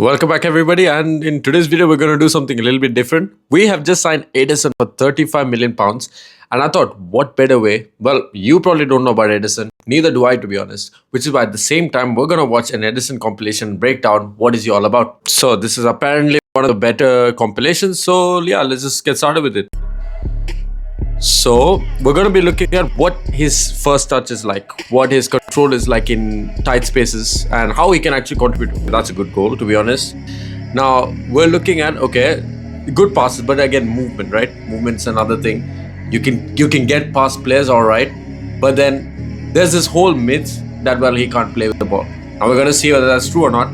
Welcome back, everybody. And in today's video, we're going to do something a little bit different. We have just signed Ederson for £35 million. And I thought, what better way? Well, you probably don't know about Ederson. Neither do I, to be honest. Which is why at the same time, we're going to watch an Ederson compilation and break down what is he all about. So this is apparently one of the better compilations. So yeah, let's just get started with it. So we're going to be looking at what his first touch is like, what his control is like in tight spaces, and how he can actually contribute. That's a good goal, to be honest. Now we're looking at, okay, good passes, but again, movement, right? Movement's another thing. You can get past players, all right, but then there's this whole myth that, well, he can't play with the ball. Now we're going to see whether that's true or not,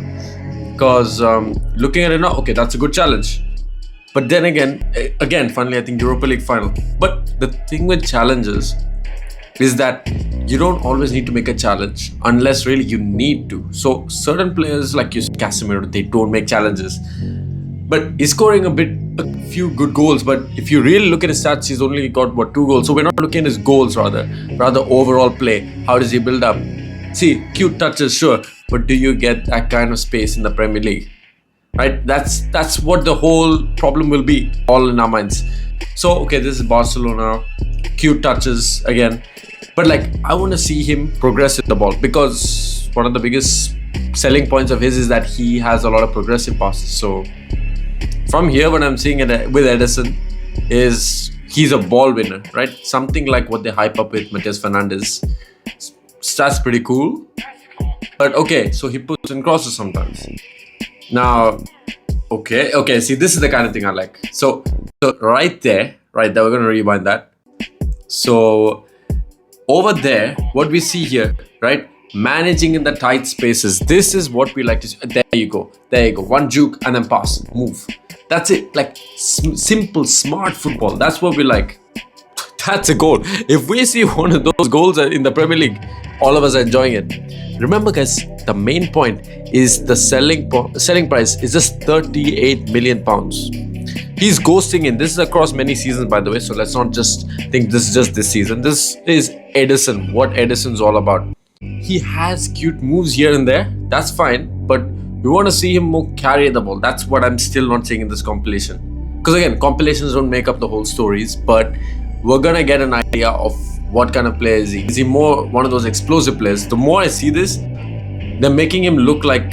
because looking at it now, okay, that's a good challenge. But then again, finally, I think Europa League final. But the thing with challenges is that you don't always need to make a challenge unless really you need to. So certain players like Casemiro, they don't make challenges. But he's scoring a few good goals. But if you really look at his stats, he's only got, 2 goals. So we're not looking at his goals rather overall play. How does he build up? See, cute touches, sure. But do you get that kind of space in the Premier League? Right, that's what the whole problem will be, all in our minds. So okay, this is Barcelona, cute touches again, but like I want to see him progress with the ball, because one of the biggest selling points of his is that he has a lot of progressive passes. So from here, what I'm seeing with Ederson is he's a ball winner, right? Something like what they hype up with Matheus Fernandes. That's pretty cool. But okay, so he puts in crosses sometimes. Now, okay, see, this is the kind of thing I like. So right there, we're going to rewind that. So over there, what we see here, right, managing in the tight spaces, this is what we like to see. There you go, one juke and then pass, move. That's it, like simple, smart football. That's what we like. That's a goal. If we see one of those goals in the Premier League, all of us are enjoying it. Remember, guys, the main point is the selling price is just £38 million. He's ghosting in. This is across many seasons, by the way, so let's not just think this is just this season. This is Ederson, what Ederson's all about. He has cute moves here and there. That's fine, but we want to see him more carry the ball. That's what I'm still not seeing in this compilation. Because again, compilations don't make up the whole stories, but we're going to get an idea of what kind of player is he. Is he more one of those explosive players? The more I see this, they're making him look like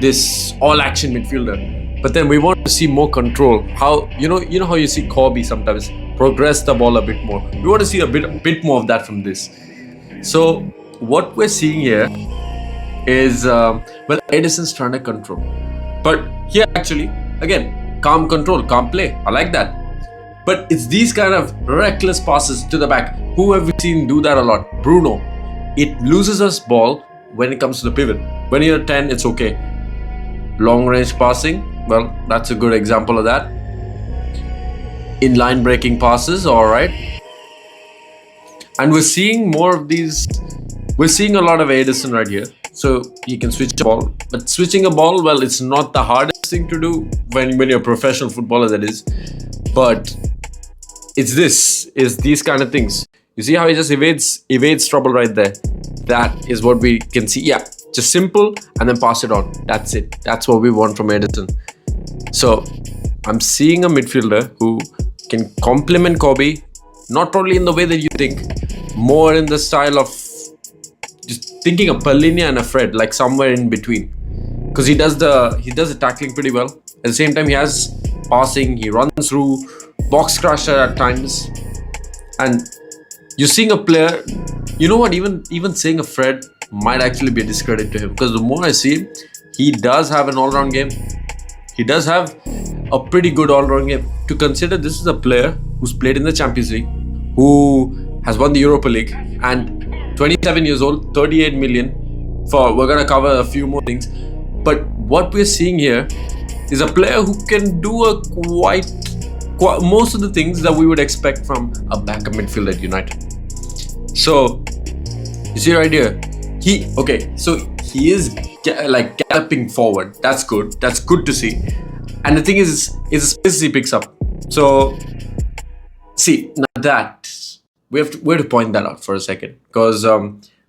this all-action midfielder. But then we want to see more control. How you know how you see Corby sometimes progress the ball a bit more. We want to see a bit more of that from this. So what we're seeing here is Ederson's trying to control. But here actually, again, calm control, calm play. I like that. But it's these kind of reckless passes to the back. Who have we seen do that a lot? Bruno. It loses us ball when it comes to the pivot. When you're 10, it's okay. Long range passing, well, that's a good example of that. In-line breaking passes, alright. And we're seeing more of these. We're seeing a lot of Ederson right here. So he can switch the ball. But switching a ball, well, it's not the hardest thing to do when you're a professional footballer, that is. But it's these kind of things. You see how he just evades trouble right there. That is what we can see. Yeah, just simple and then pass it on. That's it. That's what we want from Ederson. So I'm seeing a midfielder who can complement Corby, not probably in the way that you think, more in the style of just thinking of Palhinha and a Fred, like somewhere in between. Because he does the tackling pretty well. At the same time, he has passing, he runs through, box crusher at times. And you're seeing a player, you know what, even saying a Fred might actually be a discredit to him, because the more I see him, he does have an all-round game. He does have a pretty good all-round game. To consider, this is a player who's played in the Champions League, who has won the Europa League, and 27 years old, 38 million. We're going to cover a few more things. But what we're seeing here is a player who can do quite most of the things that we would expect from a backup midfielder at United. So you see right here, he is like galloping forward. That's good. That's good to see. And the thing is the space he picks up. So see, now that we have to point that out for a second, because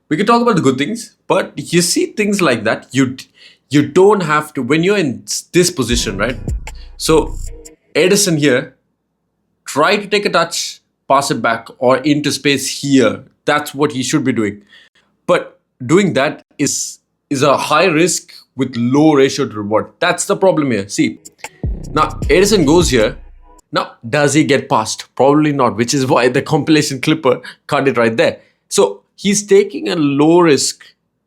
we can talk about the good things, but you see things like that, You don't have to, when you're in this position, right? So Ederson here, try to take a touch, pass it back or into space here. That's what he should be doing. But doing that is a high risk with low ratio to reward. That's the problem here. See, now Ederson goes here. Now, does he get past? Probably not, which is why the compilation clipper cut it right there. So he's taking a low risk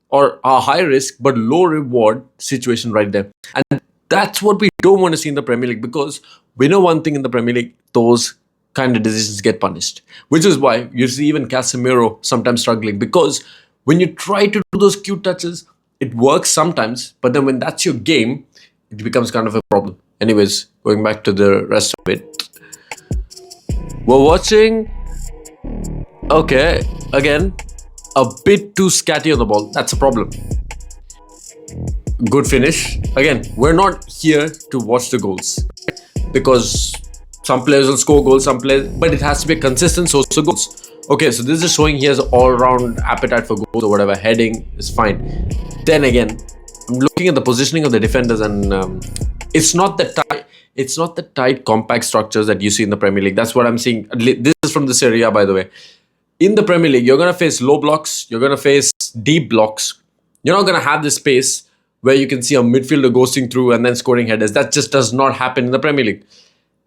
or a high risk but low reward situation right there. And that's what we don't want to see in the Premier League, because we know one thing in the Premier League, those kind of decisions get punished. Which is why you see even Casemiro sometimes struggling, because when you try to do those cute touches, it works sometimes, but then when that's your game, it becomes kind of a problem. Anyways, going back to the rest of it. We're watching. Okay, again, a bit too scatty on the ball. That's a problem. Good finish. Again, we're not here to watch the goals, because some players will score goals, some players, but it has to be a consistent source of goals. Okay, so this is showing he has all-round appetite for goals or whatever. Heading is fine. Then again, I'm looking at the positioning of the defenders, and it's not the tight. It's not the tight, compact structures that you see in the Premier League. That's what I'm seeing. This is from the Serie A, by the way. In the Premier League, you're going to face low blocks. You're going to face deep blocks. You're not going to have this space where you can see a midfielder ghosting through and then scoring headers. That just does not happen in the Premier League.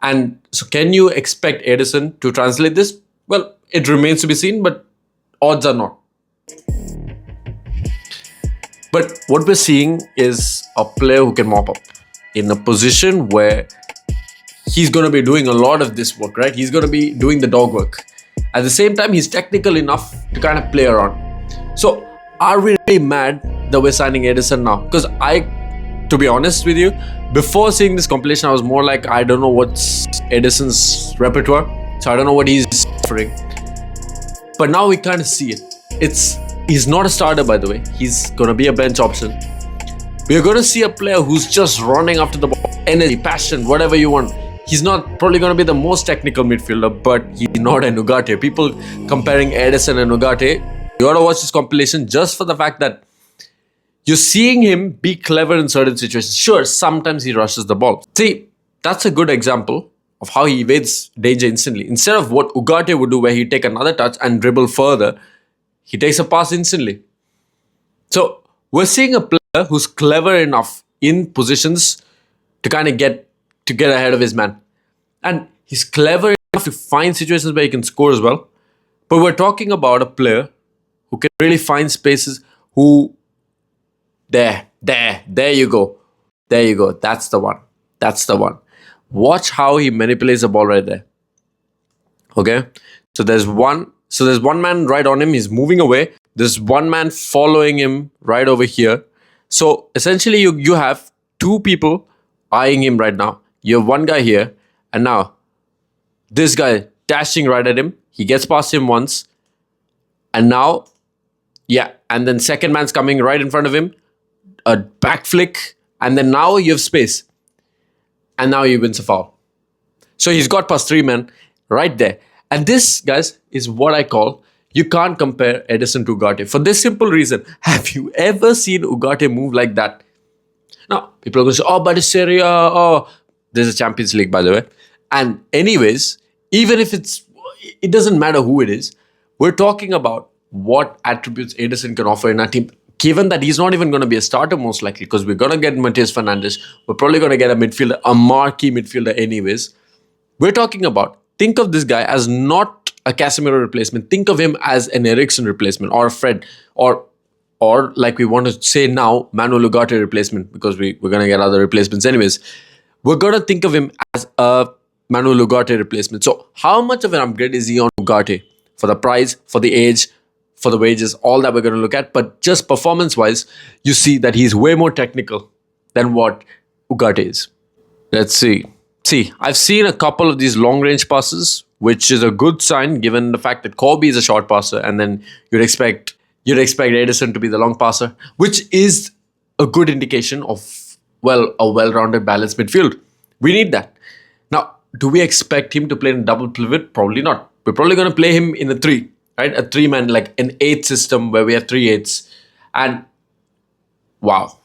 And so can you expect Ederson to translate this? Well, it remains to be seen, but odds are not. But what we're seeing is a player who can mop up in a position where he's going to be doing a lot of this work, right? He's going to be doing the dog work. At the same time, he's technical enough to kind of play around. So are we really mad that we're signing Ederson now? Because to be honest with you, before seeing this compilation, I was more like, I don't know what's Ederson's repertoire. So I don't know what he's offering. But now we kind of see it. He's not a starter, by the way. He's going to be a bench option. We're going to see a player who's just running after the ball. Energy, passion, whatever you want. He's not probably going to be the most technical midfielder, but he's not an Ugarte. People comparing Ederson and Ugarte, you got to watch this compilation just for the fact that you're seeing him be clever in certain situations. Sure, sometimes he rushes the ball. See, that's a good example of how he evades danger instantly. Instead of what Ugarte would do, where he'd take another touch and dribble further, he takes a pass instantly. So we're seeing a player who's clever enough in positions to kind of get ahead of his man. And he's clever enough to find situations where he can score as well. But we're talking about a player who can really find spaces, there you go. There you go. That's the one. Watch how he manipulates the ball right there. Okay? So there's one man right on him. He's moving away. There's one man following him right over here. So essentially you have two people eyeing him right now. You have one guy here, and now this guy dashing right at him. He gets past him once, and now, and then second man's coming right in front of him. A back flick, and then now you have space. And now he wins a foul. So he's got past three men right there. And this, guys, is what I call, you can't compare Ederson to Ugarte. For this simple reason, have you ever seen Ugarte move like that? Now, people are going to say, but it's Serie A. There's a Champions League, by the way. And anyways, even if it doesn't matter who it is, we're talking about what attributes Ederson can offer in our team. Given that he's not even going to be a starter most likely, because we're going to get Matheus Fernandes. We're probably going to get a midfielder, a marquee midfielder anyways. We're talking about, think of this guy as not a Casemiro replacement. Think of him as an Ederson replacement, or a Fred, or like we want to say now, Manuel Ugarte replacement, because we're going to get other replacements anyways. We're going to think of him as a Manuel Ugarte replacement. So how much of an upgrade is he on Ugarte? For the price, for the age, for the wages, all that we're going to look at. But just performance-wise, you see that he's way more technical than what Ugarte is. Let's see. See, I've seen a couple of these long-range passes, which is a good sign given the fact that Corby is a short passer, and then you'd expect Ederson to be the long passer, which is a good indication of, a well-rounded, balanced midfield. We need that. Now, do we expect him to play in a double pivot? Probably not. We're probably going to play him in a three, right? A three-man, like an 8 system where we have 3 8s. And wow.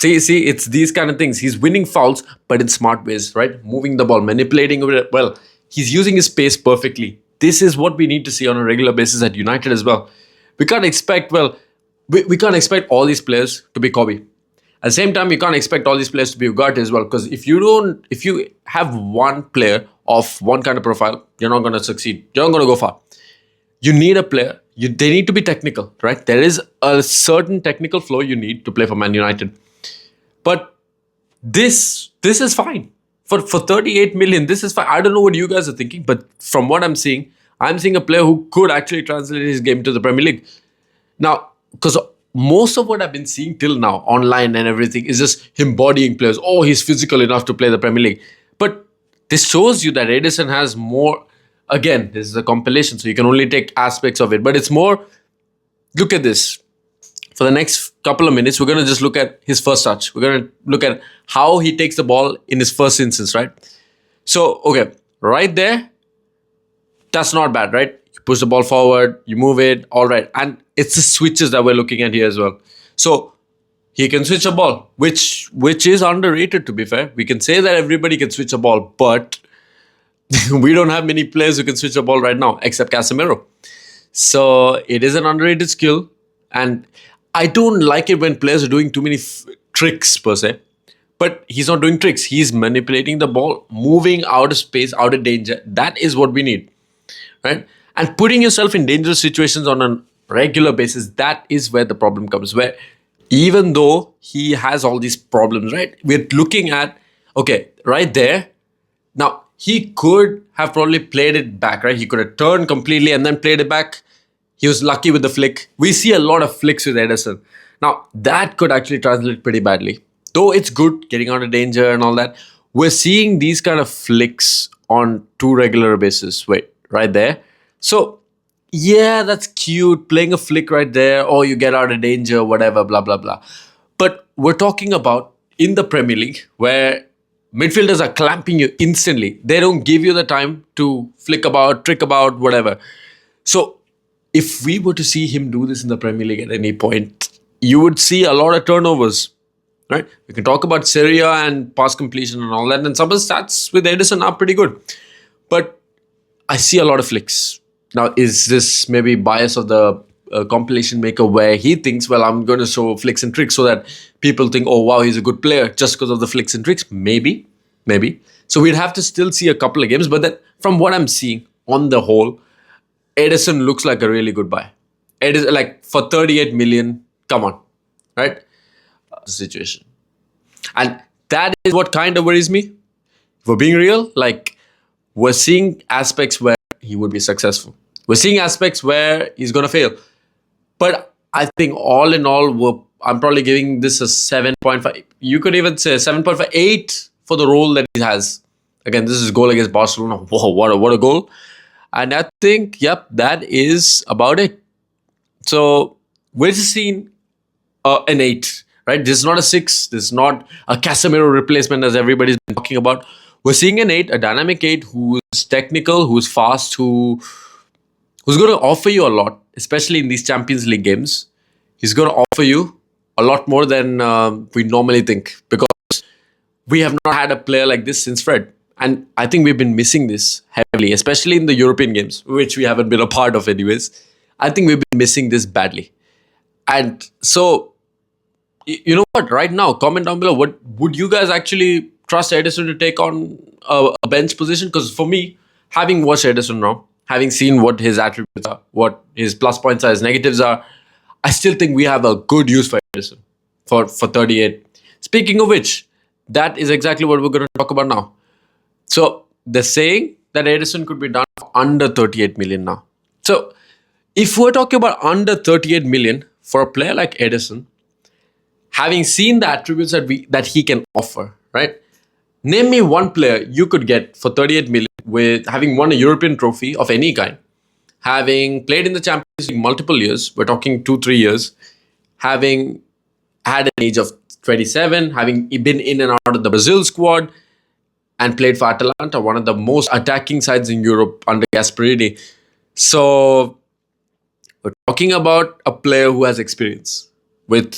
See, it's these kind of things. He's winning fouls, but in smart ways, right? Moving the ball, manipulating it. Well, he's using his pace perfectly. This is what we need to see on a regular basis at United as well. We can't expect, we can't expect all these players to be Kobe. At the same time, you can't expect all these players to be Ugarte as well. Because if you have one player of one kind of profile, you're not going to succeed. You're not going to go far. You need a player. They need to be technical, right? There is a certain technical flow you need to play for Man United. But this is fine. For 38 million, this is fine. I don't know what you guys are thinking, but from what I'm seeing a player who could actually translate his game to the Premier League. Now, because most of what I've been seeing till now, online and everything, is just him bodying players. Oh, he's physical enough to play the Premier League. But this shows you that Ederson has more. Again, this is a compilation, so you can only take aspects of it. But it's more, look at this. For the next couple of minutes, we're going to just look at his first touch. We're going to look at how he takes the ball in his first instance, right? So, okay, right there, that's not bad, right? You push the ball forward, you move it, all right. And it's the switches that we're looking at here as well. So, he can switch a ball, which is underrated, to be fair. We can say that everybody can switch a ball, but we don't have many players who can switch a ball right now, except Casemiro. So, it is an underrated skill. And I don't like it when players are doing too many tricks per se. But he's not doing tricks. He's manipulating the ball, moving out of space, out of danger. That is what we need, right? And putting yourself in dangerous situations on a regular basis, that is where the problem comes. Where even though he has all these problems, right? We're looking at, okay, right there. Now, he could have probably played it back, right? He could have turned completely and then played it back. He was lucky with the flick. We see a lot of flicks with Ederson. Now, that could actually translate pretty badly. Though it's good, getting out of danger and all that. We're seeing these kind of flicks on too regular basis. Wait, right there. So, yeah, that's cute. Playing a flick right there. Or you get out of danger, whatever, blah, blah, blah. But we're talking about in the Premier League where midfielders are clamping you instantly. They don't give you the time to flick about, trick about, whatever. So, if we were to see him do this in the Premier League at any point, you would see a lot of turnovers, right? We can talk about Syria and pass completion and all that, and some of the stats with Ederson are pretty good. But I see a lot of flicks. Now, is this maybe bias of the compilation maker where he thinks, well, I'm going to show flicks and tricks so that people think, oh, wow, he's a good player just because of the flicks and tricks? Maybe. So we'd have to still see a couple of games. But then from what I'm seeing on the whole, Ederson looks like a really good buy. It is like for 38 million, come on, right? Situation. And that is what kind of worries me. If we're being real, like we're seeing aspects where he would be successful. We're seeing aspects where he's going to fail. But I think all in all, I'm probably giving this a 7.5. You could even say 7.58 for the role that he has. Again, this is goal against Barcelona. Whoa, what a goal. And I think, yep, that is about it. So we're just seeing an 8, right? This is not a 6. This is not a Casemiro replacement as everybody's been talking about. We're seeing an 8, a dynamic 8 who's technical, who's fast, who's going to offer you a lot, especially in these Champions League games. He's going to offer you a lot more than we normally think because we have not had a player like this since Fred. And I think we've been missing this heavily, especially in the European games, which we haven't been a part of anyways. I think we've been missing this badly. And so, you know what? Right now, comment down below. What would you guys actually trust Ederson to take on a bench position? Because for me, having watched Ederson now, having seen what his attributes are, what his plus points are, his negatives are, I still think we have a good use for Ederson for 38. Speaking of which, that is exactly what we're going to talk about now. So they're saying that Ederson could be done for under 38 million now. So if we're talking about under 38 million for a player like Ederson, having seen the attributes that he can offer, right? Name me one player you could get for 38 million with having won a European trophy of any kind, having played in the Champions League multiple years, we're talking 2-3 years, having had an age of 27, having been in and out of the Brazil squad, and played for Atalanta, one of the most attacking sides in Europe under Gasperini. So we're talking about a player who has experience with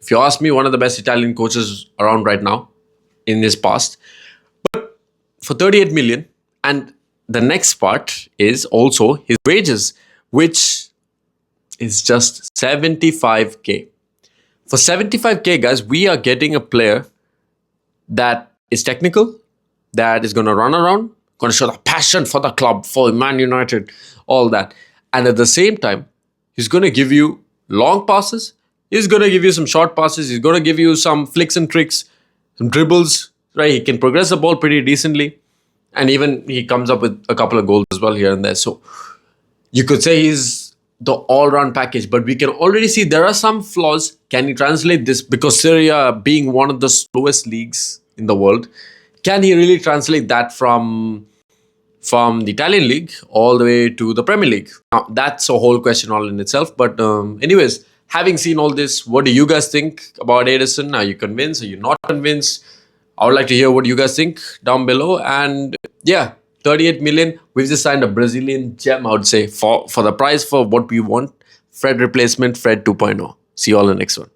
If you ask me, one of the best Italian coaches around right now in his past. For 38 million. And the next part is also his wages, which is just 75K. For 75K, guys, we are getting a player that is technical, that is going to run around, going to show the passion for the club, for Man United, all that. And at the same time, he's going to give you long passes. He's going to give you some short passes. He's going to give you some flicks and tricks, some dribbles, right? He can progress the ball pretty decently. And even he comes up with a couple of goals as well here and there. So you could say he's the all-round package, but we can already see there are some flaws. Can he translate this? Because Syria being one of the slowest leagues in the world, can he really translate that from the Italian league all the way to the Premier League? Now, that's a whole question all in itself. But anyways, having seen all this, what do you guys think about Ederson? Are you convinced? Are you not convinced? I would like to hear what you guys think down below. And yeah, 38 million. We've just signed a Brazilian gem, I would say, for the price for what we want. Fred replacement, Fred 2.0. See you all in the next one.